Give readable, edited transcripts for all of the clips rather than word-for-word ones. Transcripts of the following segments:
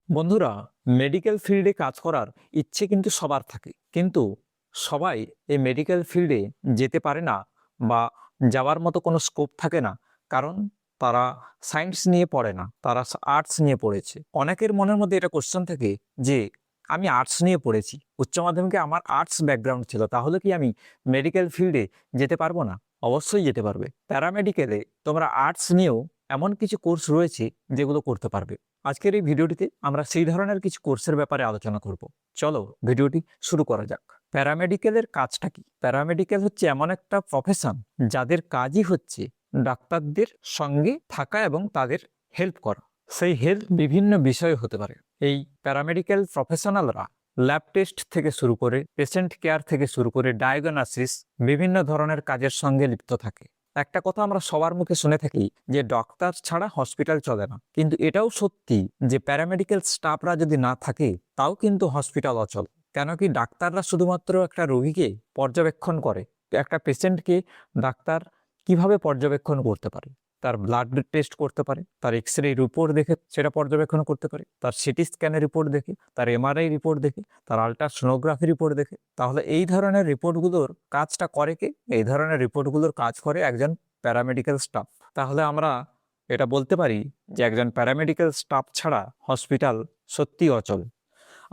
বন্ধুরা, মেডিকেল ফিল্ডে কাজ করার ইচ্ছে কিন্তু সবার থাকে, কিন্তু সবাই এই মেডিকেল ফিল্ডে যেতে পারে না বা যাওয়ার মতো কোনো স্কোপ থাকে না। কারণ তারা সায়েন্স নিয়ে পড়ে না, তারা আর্টস নিয়ে পড়েছে। অনেকের মনের মধ্যে এটা কোশ্চেন থাকে যে আমি আর্টস নিয়ে পড়েছি, উচ্চ মাধ্যমিকে আমার আর্টস ব্যাকগ্রাউন্ড ছিল, তাহলে কি আমি মেডিকেল ফিল্ডে যেতে পারবো না? অবশ্যই যেতে পারবে। প্যারামেডিকেলে তোমরা আর্টস নিয়েও এমন কিছু কোর্স রয়েছে যেগুলো করতে পারবে। আজকের এই ভিডিওটিতে আমরা সেই ধরনের কিছু কোর্সের ব্যাপারে আলোচনা করব। চলো ভিডিওটি শুরু করা যাক। প্যারামেডিক্যালের কাজটা কি? প্যারামেডিক্যাল হচ্ছে এমন একটা প্রফেশন যাদের কাজই হচ্ছে ডাক্তারদের সঙ্গে থাকা এবং তাদের হেল্প করা। সেই হেল্প বিভিন্ন বিষয় হতে পারে। এই প্যারামেডিক্যাল প্রফেশনালরা ল্যাব টেস্ট থেকে শুরু করে পেশেন্ট কেয়ার থেকে শুরু করে ডায়াগনোসিস বিভিন্ন ধরনের কাজের সঙ্গে লিপ্ত থাকে। একটা কথা আমরা সবার মুখে শুনে থাকি যে ডক্টর ছাড়া হসপিটাল চলে না, কিন্তু এটাও সত্যি যে প্যারামেডিক্যাল স্টাফরা যদি না থাকে তাও কিন্তু হসপিটাল অচল। কেন কি, ডাক্তাররা শুধুমাত্র একটা রোগীকে পর্যবেক্ষণ করে। একটা পেশেন্টকে ডাক্তার কিভাবে পর্যবেক্ষণ করতে পারে? তার ব্লাড টেস্ট করতে পারে, তার এক্স রে রিপোর্ট দেখে সেটা পর্যবেক্ষণ করতে পারে, তার সিটি স্ক্যানের রিপোর্ট দেখে, তার এমআরআই রিপোর্ট দেখে, তার আল্ট্রাসোনোগ্রাফি রিপোর্ট দেখে। তাহলে এই ধরনের রিপোর্টগুলোর কাজটা করে কে? এই ধরনের রিপোর্টগুলোর কাজ করে একজন প্যারামেডিক্যাল স্টাফ। তাহলে আমরা এটা বলতে পারি যে একজন প্যারামেডিক্যাল স্টাফ ছাড়া হসপিটাল সত্যি অচল।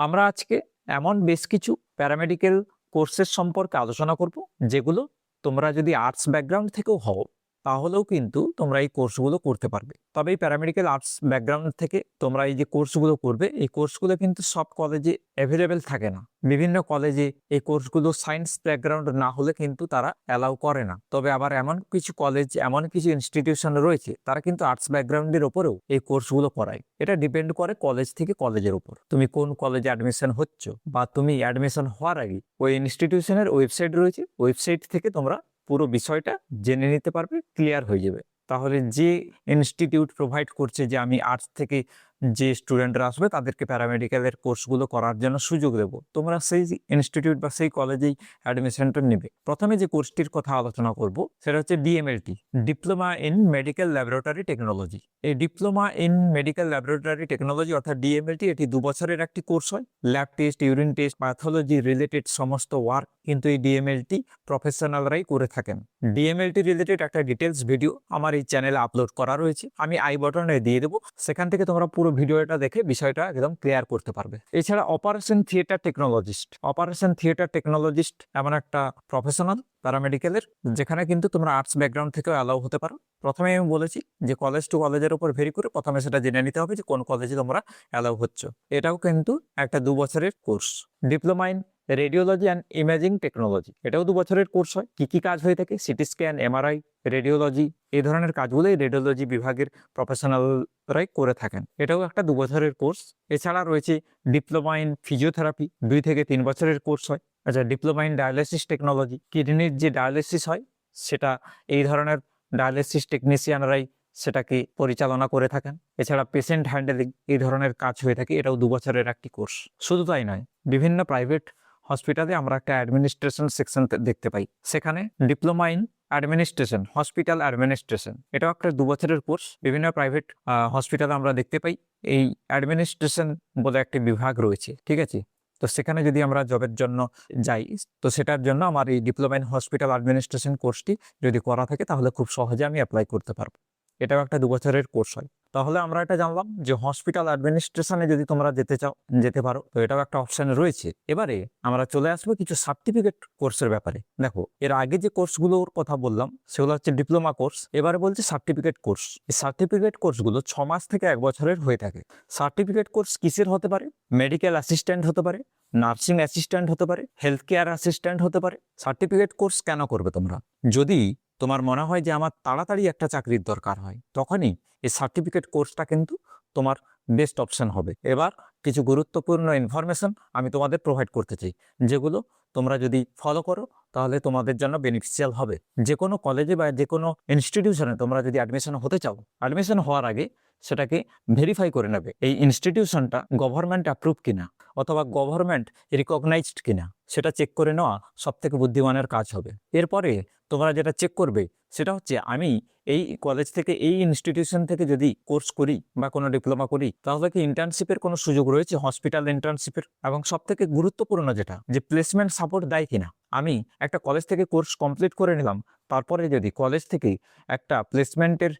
আমরা আজকে এমন বেশ কিছু প্যারামেডিক্যাল কোর্সের সম্পর্কে আলোচনা করব, যেগুলো তোমরা যদি আর্টস ব্যাকগ্রাউন্ড থেকেও হও তাহলেও কিন্তু তোমরা এই কোর্সগুলো করতে পারবে। তবে এই প্যারামেডিক্যাল আর্টস ব্যাকগ্রাউন্ড থেকে তোমরা এই যে কোর্সগুলো করবে, এই কোর্সগুলো কিন্তু সব কলেজে অ্যাভেলেবেল থাকে না। বিভিন্ন কলেজে এই কোর্সগুলো সায়েন্স ব্যাকগ্রাউন্ড না হলে কিন্তু তারা অ্যালাউ করে না। তবে আবার এমন কিছু কলেজ, এমন কিছু ইনস্টিটিউশন রয়েছে তারা কিন্তু আর্টস ব্যাকগ্রাউন্ডের ওপরেও এই কোর্সগুলো করায়। এটা ডিপেন্ড করে কলেজ থেকে কলেজের উপর, তুমি কোন কলেজে অ্যাডমিশন হচ্ছ বা তুমি অ্যাডমিশন হওয়ার আগে ওই ইনস্টিটিউশনের ওয়েবসাইট রয়েছে, ওয়েবসাইট থেকে তোমরা পুরো বিষয়টা জেনে নিতে পারবে, ক্লিয়ার হয়ে যাবে। তাহলে যে ইনস্টিটিউট প্রোভাইড করছে যে আমি আর্টস থেকে যে স্টুডেন্টরা আসবে তাদেরকে প্যারামেডিক্যালের কোর্সগুলো করার জন্য সুযোগ দেব, তোমরা সেই ইনস্টিটিউট বা সেই কলেজেই অ্যাডমিশনটা নেবে। প্রথমে যে কোর্সটির কথা আলোচনা করব সেটা হচ্ছে DMLT, diploma in medical laboratory technology. এই diploma in medical laboratory technology অর্থাৎ ডিএমএলটি, এটি 2 বছরের একটি কোর্স হয়। Lab test, urine test, pathology related সমস্ত ওয়ার্ক কিন্তু এই ডিএমএলটি প্রফেশনালরাই করে থাকেন। ডিএমএলটি রিলেটেড একটা ডিটেলস ভিডিও আমার এই চ্যানেলে আপলোড করা রয়েছে, আমি আই বাটনে দিয়ে দেবো, সেখান থেকে তোমরা পুরো ভিডিওটা দেখে বিষয়টা একদম ক্লিয়ার করতে পারবে। এছাড়া operation theatre technologist, operation theatre technologist এমন একটা প্রফেশনাল প্যারামেডিক্যালের যেখানে কিন্তু তোমরা আর্টস ব্যাকগ্রাউন্ড থেকেও অ্যালাউ হতে পারো। প্রথমে আমি বলেছি যে কলেজ টু কলেজের উপর ভেরি করে প্রথমে সেটা জেনে নিতে হবে যে কোন কলেজে তোমরা অ্যালাউ হচ্ছ। এটাও কিন্তু একটা 2 বছরের course. Diploma in radiology and imaging technology, এটাও 2 বছরের কোর্স হয়। কি কি কাজ হয়ে থাকে? সিটি স্ক্যান, এমআরআই, রেডিওলজি, এই ধরনের কাজগুলোই রেডিওলজি বিভাগের প্রফেশনালরাই করে থাকেন। এটাও একটা 2 বছরের কোর্স। এছাড়া রয়েছে ডিপ্লোমা ইন ফিজিওথেরাপি, 2 থেকে 3 বছরের কোর্স হয়। আচ্ছা, ডিপ্লোমা ইন ডায়ালিসিস টেকনোলজি, কিডনির যে ডায়ালিসিস হয় সেটা এই ধরনের ডায়ালিসিস টেকনিশিয়ানরাই সেটাকে পরিচালনা করে থাকেন। এছাড়া পেশেন্ট হ্যান্ডেলিং, এই ধরনের কাজ হয়ে থাকে, এটাও 2 বছরের একটি কোর্স। শুধু তাই নয়, বিভিন্ন প্রাইভেট হসপিটালে আমরা একটা অ্যাডমিনিস্ট্রেশন সেকশন দেখতে পাই, সেখানে diploma in administration, hospital administration, এটাও একটা 2 বছরের কোর্স। বিভিন্ন প্রাইভেট হসপিটালে আমরা দেখতে পাই এই অ্যাডমিনিস্ট্রেশন বলে একটি বিভাগ রয়েছে, ঠিক আছে? তো সেখানে যদি আমরা জবের জন্য যাই, তো সেটার জন্য আমার এই ডিপ্লোমা ইন হসপিটাল অ্যাডমিনিস্ট্রেশন কোর্সটি যদি করা থাকে তাহলে খুব সহজে আমি অ্যাপ্লাই করতে পারবো। এটাও একটা 2 বছরের কোর্স হয়। তাহলে আমরা এটা জানলাম যে হসপিটাল অ্যাডমিনিস্ট্রেশনে যদি তোমরা যেতে চাও, যেতে পারো, তো এটাও একটা অপশন রয়েছে। এবারে আমরা চলে আসবো কিছু সার্টিফিকেট কোর্সের ব্যাপারে। দেখো, এর আগে যে কোর্সগুলোর কথা বললাম সেগুলো হচ্ছে ডিপ্লোমা কোর্স, এবারে বলছে সার্টিফিকেট কোর্স। এই সার্টিফিকেট কোর্সগুলো 6 মাস থেকে 1 বছরের হয়ে থাকে। সার্টিফিকেট কোর্স কিসের হতে পারে? মেডিকেল অ্যাসিস্ট্যান্ট হতে পারে, নার্সিং অ্যাসিস্ট্যান্ট হতে পারে, হেলথ কেয়ার অ্যাসিস্ট্যান্ট হতে পারে। সার্টিফিকেট কোর্স কেন করবে তোমরা? যদি তোমার মনে হয় যে আমার তাড়াতাড়ি একটা চাকরির দরকার হয়, তখনই এই সার্টিফিকেট কোর্সটা কিন্তু তোমার বেস্ট অপশন হবে। এবার কিছু গুরুত্বপূর্ণ ইনফরমেশন আমি তোমাদের প্রোভাইড করতে চাই, যেগুলো তোমরা যদি ফলো করো তাহলে তোমাদের জন্য বেনিফিশিয়াল হবে। যে কোনো কলেজে বা যে কোনো ইনস্টিটিউশনে তোমরা যদি অ্যাডমিশন হতে চাও, অ্যাডমিশন হওয়ার আগে সেটাকে ভেরিফাই করে নেবে এই ইনস্টিটিউশনটা গভর্নমেন্ট অ্যাপ্রুভ কিনা অথবা গভর্নমেন্ট রিকগনাইজড কিনা, সেটা চেক করে নেওয়া সব থেকে বুদ্ধিমানের কাজ হবে। এরপরে তোমরা যেটা চেক করবে সেটা হচ্ছে আমি এই কলেজ থেকে এই ইনস্টিটিউশন থেকে যদি কোর্স করি বা কোনো ডিপ্লোমা করি তাহলে কি ইন্টার্নশিপের কোনো সুযোগ রয়েছে, হসপিটাল ইন্টার্নশিপের, এবং সব থেকে গুরুত্বপূর্ণ যেটা যে প্লেসমেন্ট সাপোর্ট দেয় কিনা। আমি একটা কলেজ থেকে কোর্স কমপ্লিট করে নিলাম, তারপরে যদি কলেজ থেকে একটা প্লেসমেন্টের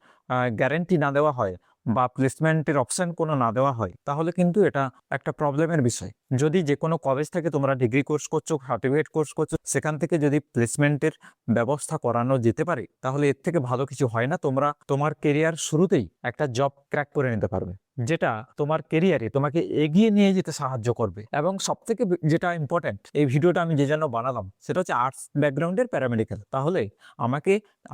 গ্যারেন্টি না দেওয়া হয় বা প্লেসমেন্টের অপশন কোনো না দেওয়া হয় তাহলে কিন্তু এটা একটা প্রবলেমের বিষয়। যদি যে কোনো কলেজ থেকে তোমরা ডিগ্রি কোর্স করছো, সার্টিফিকেট কোর্স করছো, সেখান থেকে যদি প্লেসমেন্টের ব্যবস্থা করানো যেতে পারে তাহলে এর থেকে ভালো কিছু হয় না। তোমরা তোমার কেরিয়ার শুরুতেই একটা জব ক্র্যাক করে নিতে পারবে, যেটা তোমার কেরিয়ারে তোমাকে এগিয়ে নিয়ে যেতে সাহায্য করবে। এবং সব থেকে যেটা ইম্পর্টেন্ট, এই ভিডিওটা আমি যে জন্য বানালাম সেটা হচ্ছে আর্টস ব্যাকগ্রাউন্ডের প্যারামেডিক্যাল। তাহলে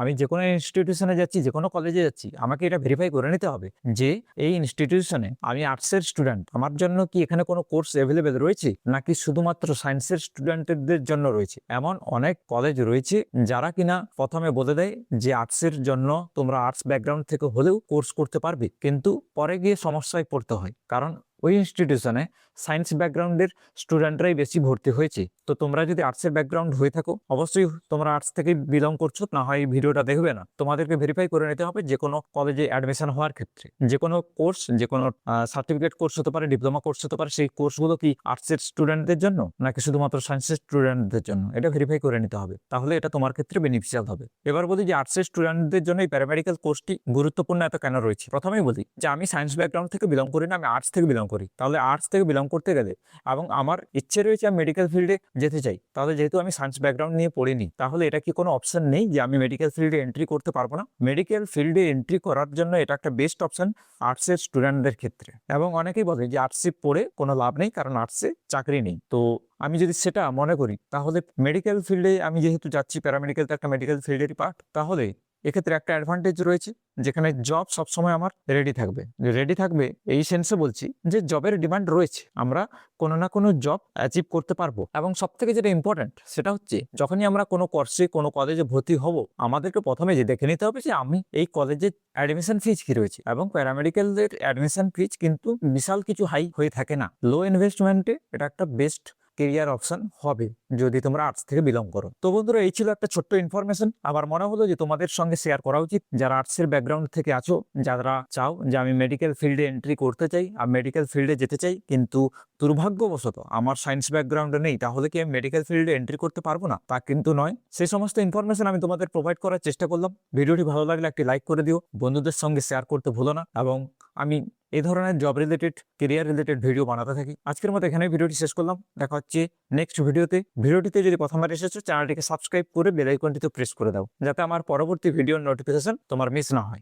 আমি যে কোনো ইনস্টিটিউশনে যাচ্ছি, যে কোনো কলেজে যাচ্ছি, আমাকে এটা ভেরিফাই করে নিতে হবে যে এই ইনস্টিটিউশনে আমি আর্টসের স্টুডেন্ট, আমার জন্য কি এখানে কোনো কোর্স অ্যাভেলেবেল রয়েছে নাকি শুধুমাত্র সায়েন্সের স্টুডেন্টদের জন্য রয়েছে। এমন অনেক কলেজ রয়েছে যারা কিনা প্রথমে বলে দেয় যে আর্টসের জন্য তোমরা আর্টস ব্যাকগ্রাউন্ড থেকে হলেও কোর্স করতে পারবে, কিন্তু পরে গিয়ে সমস্যায় পড়তে হয়, কারণ ওই ইনস্টিটিউশনে সায়েন্স ব্যাকগ্রাউন্ডের স্টুডেন্টরাই বেশি ভর্তি হয়েছে। তো তোমরা যদি আর্টসের ব্যাকগ্রাউন্ড হয়ে থাকো, অবশ্যই তোমরা আর্টস থেকে বিলং করছো, না হয় ভিডিওটা দেখবে না। তোমাদেরকে ভেরিফাই করে নিতে হবে যে কোনো কলেজে অ্যাডমিশন হওয়ার ক্ষেত্রে, যে কোনো কোর্স, যে কোনো সার্টিফিকেট কোর্স হতে পারে, ডিপ্লোমা কোর্স হতে পারে, সেই কোর্সগুলো কি আর্টসের স্টুডেন্টদের জন্য নাকি শুধুমাত্র সায়েন্সের স্টুডেন্টদের জন্য, এটা ভেরিফাই করে নিতে হবে। তাহলে এটা তোমার ক্ষেত্রে বেনিফিশিয়াল হবে। এবার বলি যে আর্টসের স্টুডেন্টদের জন্য এই প্যারামেডিক্যাল কোর্সটি গুরুত্বপূর্ণ এত কেন রয়েছে। প্রথমেই বলি যে আমি সায়েন্স ব্যাকগ্রাউন্ড থেকে বিলং করি না, আমি আর্টস থেকে বিলং করি। তাহলে আর্টস থেকে বিলং করতে গেলে এবং আমার ইচ্ছে রয়েছে আমি মেডিকেল ফিল্ডে যেতে চাই, তাহলে যেহেতু আমি সায়েন্স ব্যাকগ্রাউন্ড নিয়ে পড়িনি, তাহলে এটা কি কোনো অপশন নেই যে আমি মেডিকেল ফিল্ডে এন্ট্রি করতে পারবো না? মেডিকেল ফিল্ডে এন্ট্রি করার জন্য এটা একটা বেস্ট অপশন আর্টসের স্টুডেন্টদের ক্ষেত্রে। এবং অনেকেই বলে যে আর্টসে পড়ে কোনো লাভ নেই, কারণ আর্টসে চাকরি নেই। তো আমি যদি সেটা মনে করি তাহলে মেডিকেল ফিল্ডে আমি যেহেতু যাচ্ছি, প্যারামেডিকেল তো একটা মেডিকেল ফিল্ডেরই পার্ট, তাহলে এক্ষেত্রে একটা অ্যাডভান্টেজ রয়েছে, যেখানে জব সবসময় আমার রেডি থাকবে এই সেন্সে বলছি যে জবের ডিমান্ড রয়েছে, আমরা কোনো না কোনো জব অ্যাচিভ করতে পারবো। এবং সব থেকে যেটা ইম্পর্টেন্ট সেটা হচ্ছে যখনই আমরা কোনো কোর্সে, কোনো কলেজে ভর্তি হব, আমাদেরকে প্রথমে যে দেখে নিতে হবে যে আমি এই কলেজে অ্যাডমিশন ফিজ কি রয়েছে। এবং প্যারামেডিক্যালদের অ্যাডমিশন ফিজ কিন্তু বিশাল কিছু হাই হয়ে থাকে না, লো ইনভেস্টমেন্টে এটা একটা বেস্ট কেরিয়ার অপশন হবে যদি তোমরা আর্টস থেকে বিলং করো। তো বন্ধুরা, এই ছিল একটা ছোট্ট ইনফরমেশন। আমার মনে হলো যে তোমাদের সঙ্গে শেয়ার করা উচিত, যারা আর্টসের ব্যাকগ্রাউন্ড থেকে আছো, যারা চাও যে আমি মেডিকেল ফিল্ডে এন্ট্রি করতে চাই, আমি মেডিকেল ফিল্ডে যেতে চাই, কিন্তু দুর্ভাগ্যবশত আমার সায়েন্স ব্যাকগ্রাউন্ডে নেই, তাহলে কি আমি মেডিকেল ফিল্ডে এন্ট্রি করতে পারবো না? তা কিন্তু নয়। সেই সমস্ত ইনফরমেশন আমি তোমাদের প্রোভাইড করার চেষ্টা করলাম। ভিডিওটি ভালো লাগলে একটি লাইক করে দিও, বন্ধুদের সঙ্গে শেয়ার করতে ভুলো না। এবং আমি এই ধরনের job related, career related video বানাতে থাকি। আজকের মতো এখানে ভিডিওটি শেষ করলাম, দেখা হচ্ছে নেক্সট ভিডিওতে। ভিডিওটিতে যদি প্রথমবার এসেছো, চ্যানেলটিকে সাবস্ক্রাইব করে বেল আইকনটিতে প্রেস করে দাও, যাতে আমার পরবর্তী ভিডিওর নোটিফিকেশন তোমার মিস না হয়।